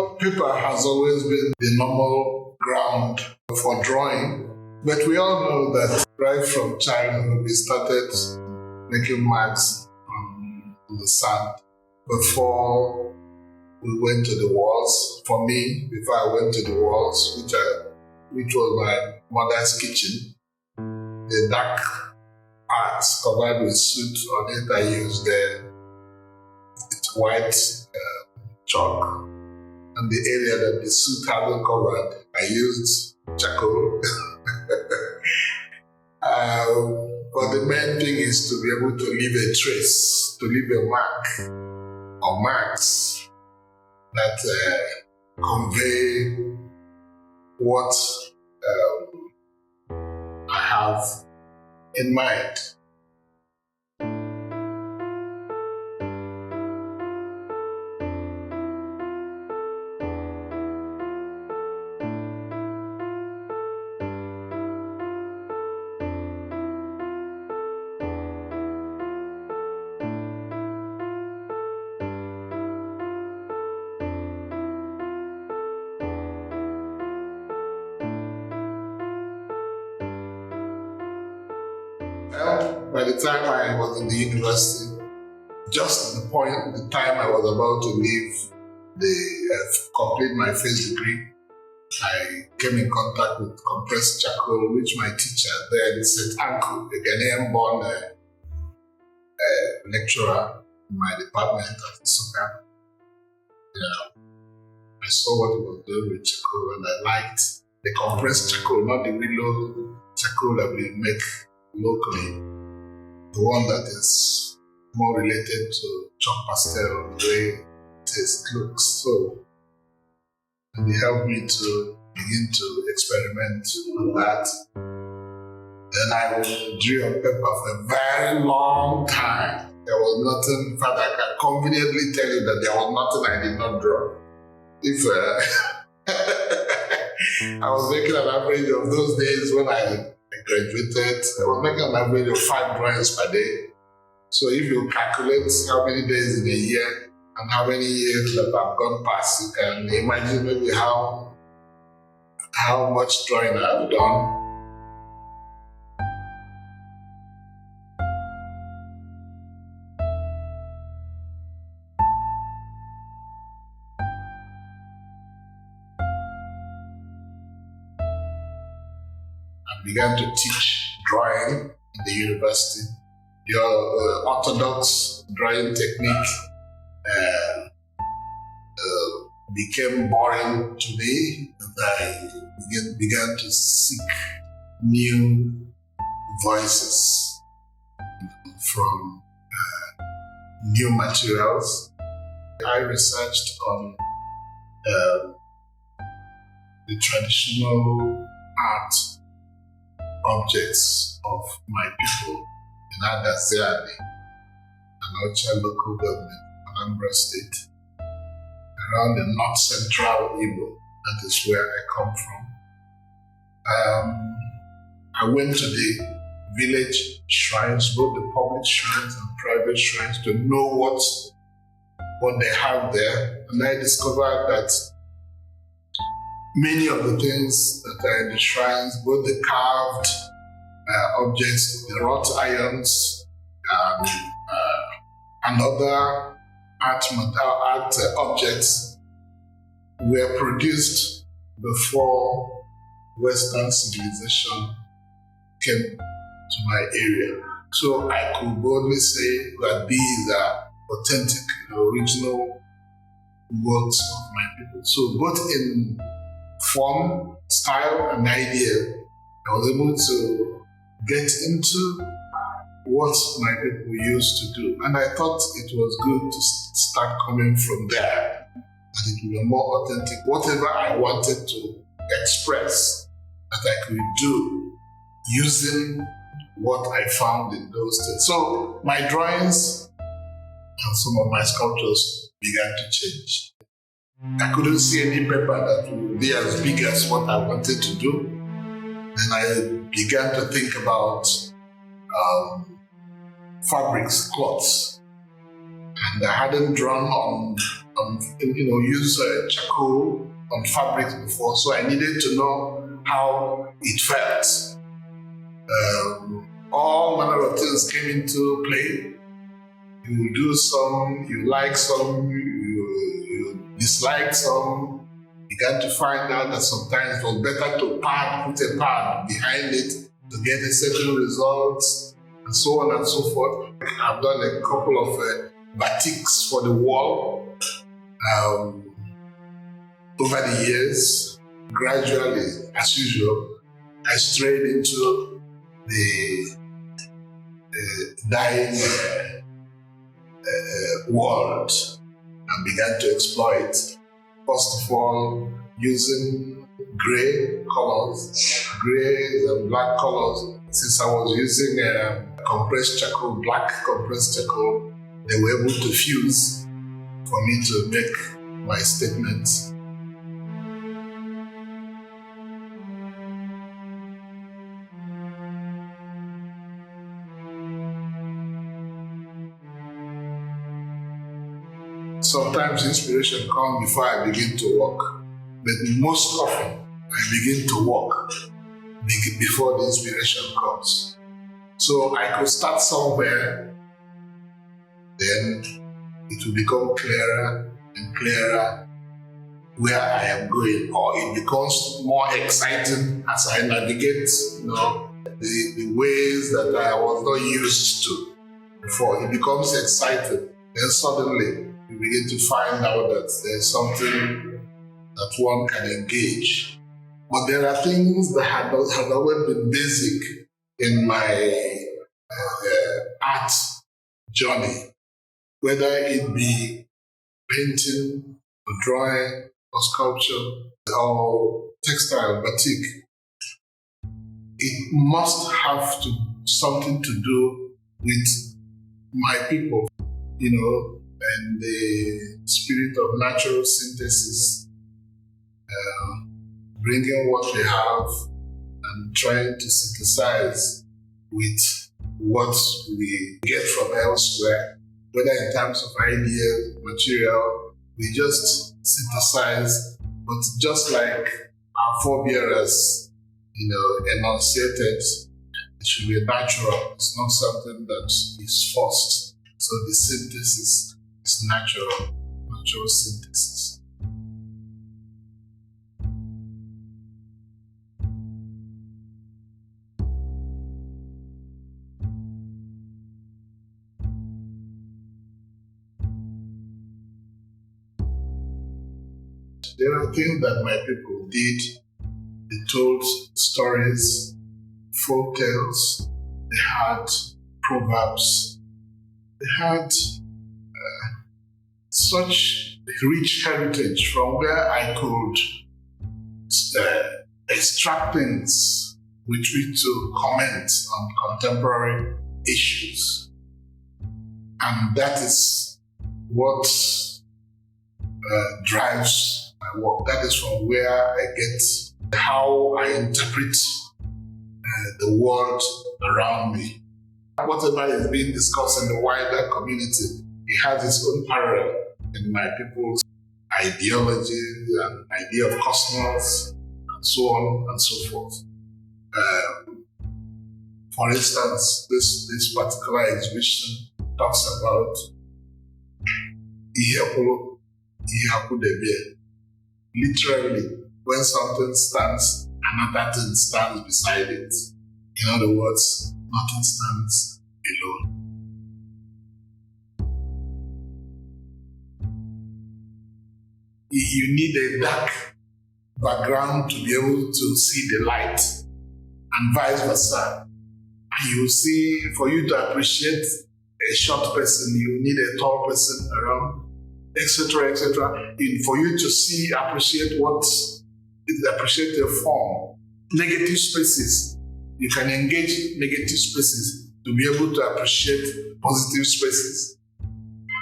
Paper has always been the normal ground for drawing, but we all know that right from childhood we started making marks on the sand before we went to the walls. For me, before I went to the walls, which was my mother's kitchen, the dark parts covered with soot on it, I used the white chalk. And the area that the soot hadn't covered, I used charcoal. But the main thing is to be able to leave a trace, to leave a mark or marks that convey what I have in mind. By the time I was in the university, just at the time I was about to complete my first degree, I came in contact with compressed charcoal, which my teacher then said, Uncle, a Ghanaian born lecturer in my department at Soka. I saw what he was doing with charcoal and I liked the compressed charcoal, not the willow charcoal that we make locally. The one that is more related to chalk pastel, the way it looks. So, and he helped me to begin to experiment on that. Then I drew on paper for a very long time. There was nothing, in fact, I can conveniently tell you that there was nothing I did not draw. If I was making an average of those days when I graduated, I was making an average of 5 drawings per day. So if you calculate how many days in a year and how many years that have gone past, you can imagine maybe how much drawing I've done. I began to teach drawing in the university. The orthodox drawing technique became boring to me, and I began to seek new voices from new materials. I researched on the traditional art objects of my people in Adaziani, an Ocha local government, Anambra State, around the north central Igbo. That is where I come from. I went to the village shrines, both the public shrines and private shrines, to know what they have there, and I discovered that many of the things that are in the shrines, both the carved objects, the wrought irons, and other art objects, were produced before Western civilization came to my area. So I could boldly say that these are authentic, original works of my people. So both in form, style, and idea, I was able to get into what my people used to do. And I thought it was good to start coming from there, that it would be more authentic. Whatever I wanted to express, that I could do using what I found in those days. So my drawings and some of my sculptures began to change. I couldn't see any paper that would be as big as what I wanted to do. Then I began to think about fabrics, cloths. And I hadn't drawn on use charcoal on fabrics before, so I needed to know how it felt. All manner of things came into play. You do some, you like some, you dislike some. Began to find out that sometimes it was better to put a pad behind it to get a certain results, and so on and so forth. I've done a couple of batiks for the wall over the years. Gradually, as usual, I strayed into the dyeing world and began to exploit. First of all, using gray colors, grays and black colors. Since I was using compressed charcoal, black compressed charcoal, they were able to fuse for me to make my statements. Sometimes inspiration comes before I begin to work, but most often I begin to work before the inspiration comes. So I could start somewhere, then it will become clearer and clearer where I am going, or it becomes more exciting as I navigate, the ways that I was not used to before. It becomes exciting. Then suddenly you begin to find out that there's something that one can engage. But there are things that have always been basic in my art journey, whether it be painting or drawing or sculpture or textile, batik. It must have something to do with my people, and the spirit of natural synthesis, bringing what we have and trying to synthesize with what we get from elsewhere, whether in terms of ideas, material, we just synthesize, but just like our forebearers, enunciated, it should be natural. It's not something that is forced. So the synthesis is natural synthesis. There are things that my people did. They told stories, folk tales, they had proverbs, they had such rich heritage from where I could extract things with which to comment on contemporary issues. And that is what drives my work. That is from where I get how I interpret the world around me. Whatever is being discussed in the wider community, it has its own parallel in my people's ideologies and idea of cosmos, and so on and so forth. For instance, this particular exhibition talks about Ife Kwulu. Literally, when something stands, another thing stands beside it. In other words, nothing stands alone. You need a dark background to be able to see the light, and vice versa. You see, for you to appreciate a short person, you need a tall person around, etc., etc. For you to appreciate the form. Negative spaces, you can engage negative spaces to be able to appreciate positive spaces,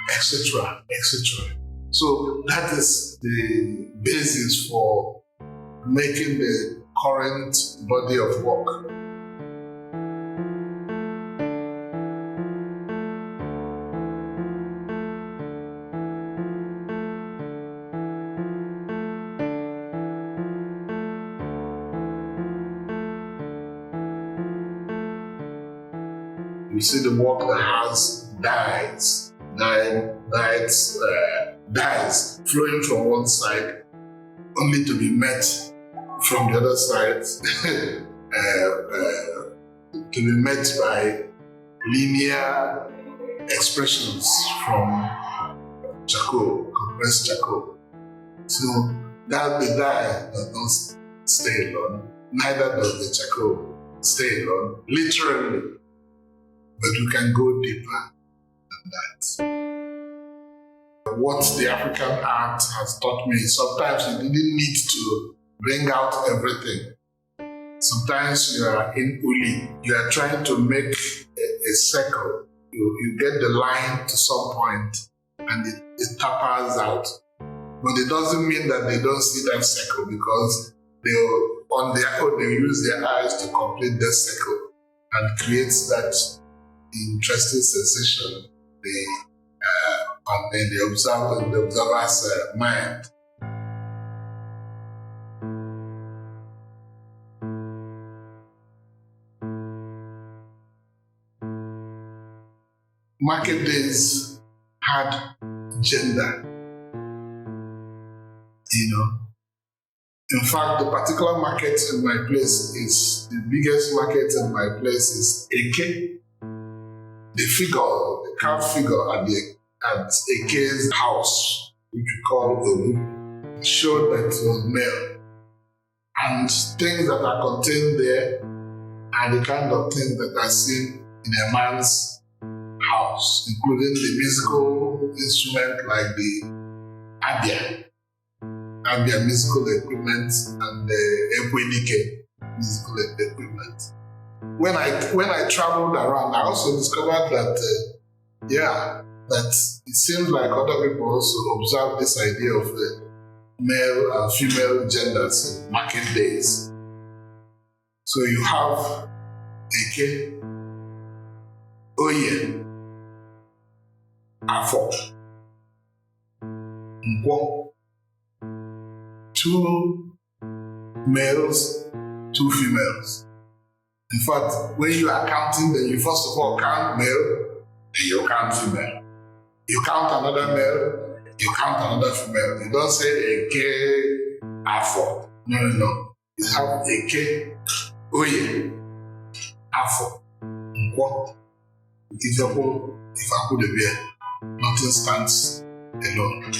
etc., etc. So that is the basis for making the current body of work. You see the work that has dyes flowing from one side, only to be met from the other side, to be met by linear expressions from charcoal, compressed charcoal. So that the dye does not stay alone, neither does the charcoal stay alone, literally. But we can go deeper than that. What the African art has taught me, sometimes you didn't need to bring out everything. Sometimes you are in uli, you are trying to make a circle. You get the line to some point and it tapers out. But it doesn't mean that they don't see that circle, because on their own, they use their eyes to complete the circle and creates that interesting sensation in the observer's mind. Market days had gender, In fact, the particular market in my place is, the biggest market in my place is Eke. The carved figure at Eke's house, which we call Ogu, showed that it was male. And things that are contained there are the kind of things that are seen in a man's house, including the musical instrument like the Abia musical equipment and the Ekwedike musical equipment. When I traveled around, I also discovered that it seems like other people also observe this idea of male and female genders in market days. So you have Eke, Oye, Afo, Nkwo, 2 males, 2 females. In fact, when you are counting, then you first of all count male, then you count female. You count another male, you count another female. You don't say Eke, Afo. No. You have Eke, Oye, Afo, Nkwo, Ife Kwulu. Nothing stands alone.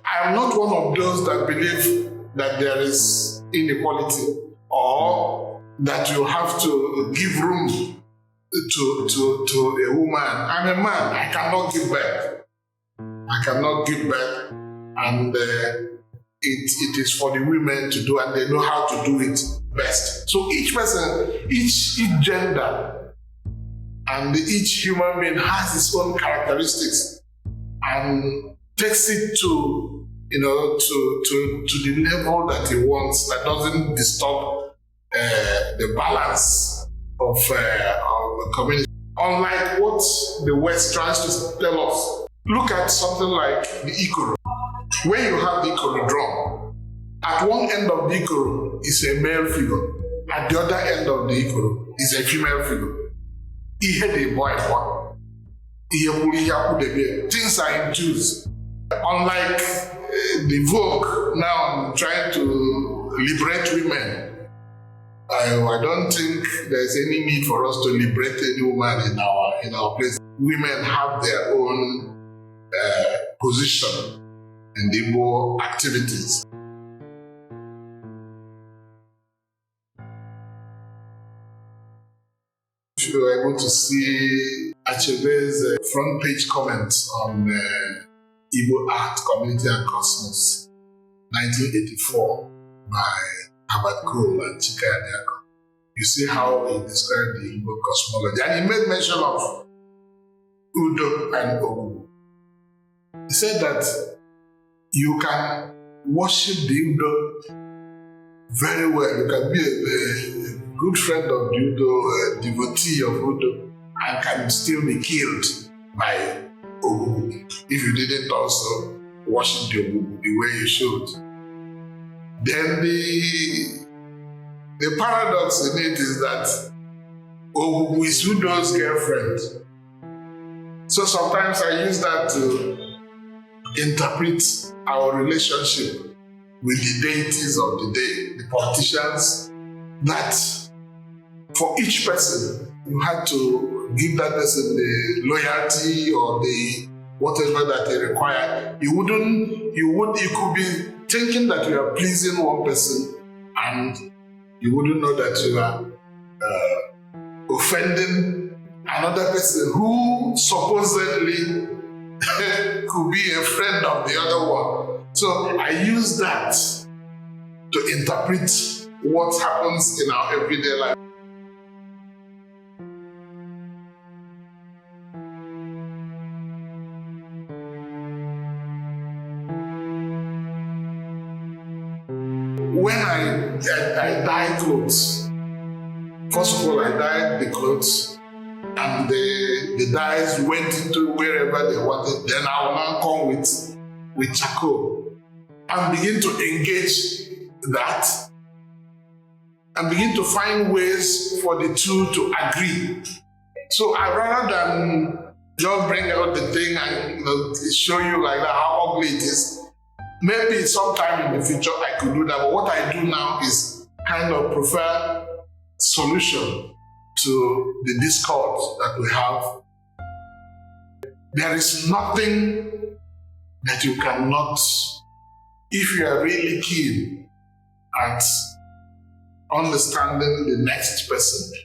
I am not one of those that believe that there is inequality or that you have to give room to a woman. I'm a man. I cannot give birth. And it is for the women to do, and they know how to do it best. So each person, each gender, and each human being has its own characteristics and takes it to the level that he wants, that doesn't disturb the balance of the community. Unlike what the West tries to tell us, look at something like the Ikoro. When you have the Ikoro drum, at one end of the Ikoro is a male figure, at the other end of the Ikoro is a female figure. Things are in twos. Unlike the Vogue now trying to liberate women, I don't think there's any need for us to liberate any woman in our place. Women have their own position in the more activities. If you were able to see Achebe's front page comments on Igbo Art, Community and Cosmos, 1984, by Herbert Cole and Chika Aniako. You see how he described the Igbo cosmology. And he made mention of Udo and Ogu. He said that you can worship the Udo very well. You can be a good friend of the Udo, a devotee of Udo, and can still be killed by Ogu if you didn't also worship the Ogu the way you should. Then the paradox in it is that Owubuisudo's girlfriend. So sometimes I use that to interpret our relationship with the deities of the day, the politicians, that for each person, you had to give that person the loyalty or the whatever that they require. You could be thinking that you are pleasing one person and you wouldn't know that you are offending another person who supposedly could be a friend of the other one. So I use that to interpret what happens in our everyday life. When I dye clothes, first of all, I dyed the clothes and the dyes went into wherever they wanted. Then I will now come with charcoal and begin to engage that and begin to find ways for the two to agree. So I rather than just bring out the thing and show you like that how ugly it is, maybe sometime in the future I could do that. But what I do now is kind of prefer solution to the discord that we have. There is nothing that you cannot, if you are really keen at understanding the next person,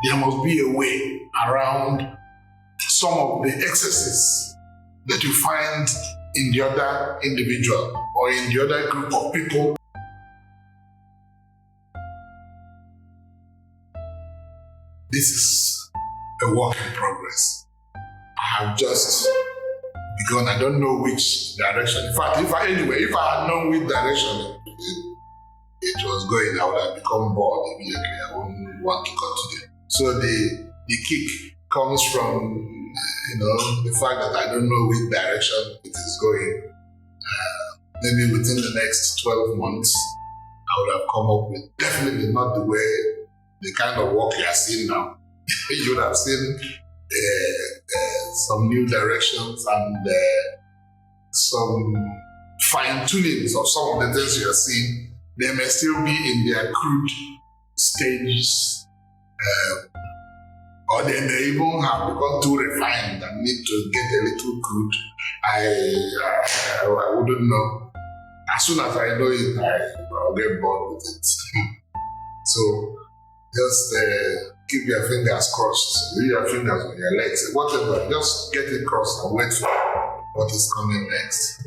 there must be a way around some of the excesses that you find in the other individual or in the other group of people. This is a work in progress. I have just begun. I don't know which direction. In fact, if I had known which direction it was going, I would have become bored immediately. I wouldn't want to continue. So the kick comes from the fact that I don't know which direction it is going. Maybe within the next 12 months, I would have come up with definitely not the kind of work you are seeing now. You would have seen some new directions and some fine-tunings of some of the things you are seeing. They may still be in their crude stages, or they may even have become too refined and need to get a little crude. I wouldn't know. As soon as I know it, I'll get bored with it. So just keep your fingers crossed. Leave your fingers on your legs, whatever. Just get it crossed and wait for what is coming next.